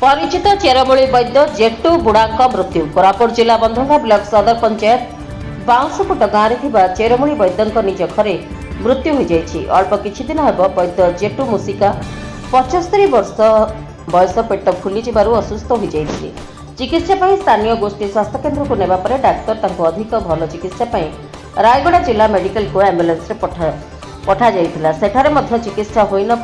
परिचित चेरमूली वैद्य जेटू बुढ़ा मृत्यु। कोरापुट जिला बंधुआ ब्लॉक सदर पंचायत बाउंसपुट गाँव में चेरमूली वैद्य निज घरे मृत्यु हो जाएगी। अल्प किछि दिन हेब वैद्य जेटू मुसिका 75 वर्ष बयस पेट फुली असुस्थ हो जाते। चिकित्सा स्थानीय गोष्ठी स्वास्थ्य केन्द्र को नेबा परे डाक्तर अधिक भल चिकित्सा रायगड़ा जिला मेडिकल को एम्बुलेंस पठा जाइथिला। सेठारे मध्य चिकित्सा होई न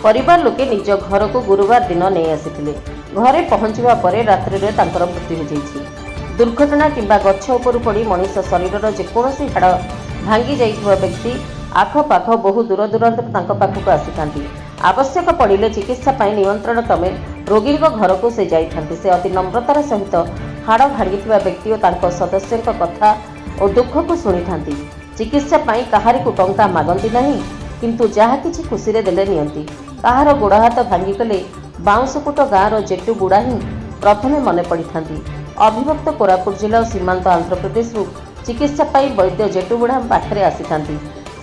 परिवार लोके निज घर को गुरुवार दिन नहीं आसिथिले। घरे पहुंचवा परे रात्रि रे तांकर मृत्यु हो जाइछि। दुर्घटना किंबा गच्छ उपर पड़ी मनीष शरीर जेकोसी हाड़ भांगी जाइथिबा व्यक्ति आखपाख बहु दूर दूरांत तांको पाखक आसिथांती। आवश्यक पड़िले चिकित्सा पाई नियंत्रण क्रमे रोगी घर को से जाइथांती। से अति नम्रतार सहित हाड़ भांगिथिबा व्यक्ति और तांको सदस्यଙ୍କ कथा और दुख को शुणी थांती। चिकित्सा पाई कहारी को टंका मागंती नहीं, किंतु जहा किछि खुशी रे देले नियंती। कहार गोड़ हाथ भांगी गले बाउंसपुट गाँव जेटू बुढ़ा ही प्रथमे मन पड़ी थांती। अभिभक्त कोरापुट जिला और सीमांत आंध्र प्रदेश चिकित्सा पाई वैद्य जेटू बुढ़ा पाखरे आसी थांती।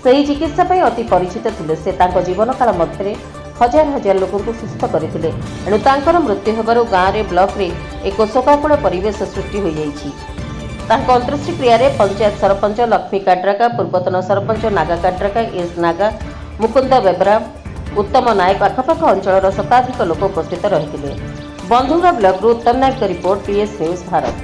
सही चिकित्सा पाई अति परिचित थिले। से तांको जीवन काल मध्य हजार हजार लोक सुस्थ करथिले। एणु तांकर मृत्यु हेबारु गाँव रे ब्लॉक रे एक शोकाकुल परिवेश सृष्टि हो जाइछि। तांको अंत्येष्टि क्रिया रे पंचायत सरपंच लक्ष्मी काट्राका, पूर्वतन सरपंच नागा काट्राका, एस नागा, मुकुंद बेबरा, उत्तम नायक आखपाख अंचल शताधिक लोक उपस्थित रही। बंधुआ ब्लॉक उत्तम नायक रिपोर्ट, PS न्यूज भारत।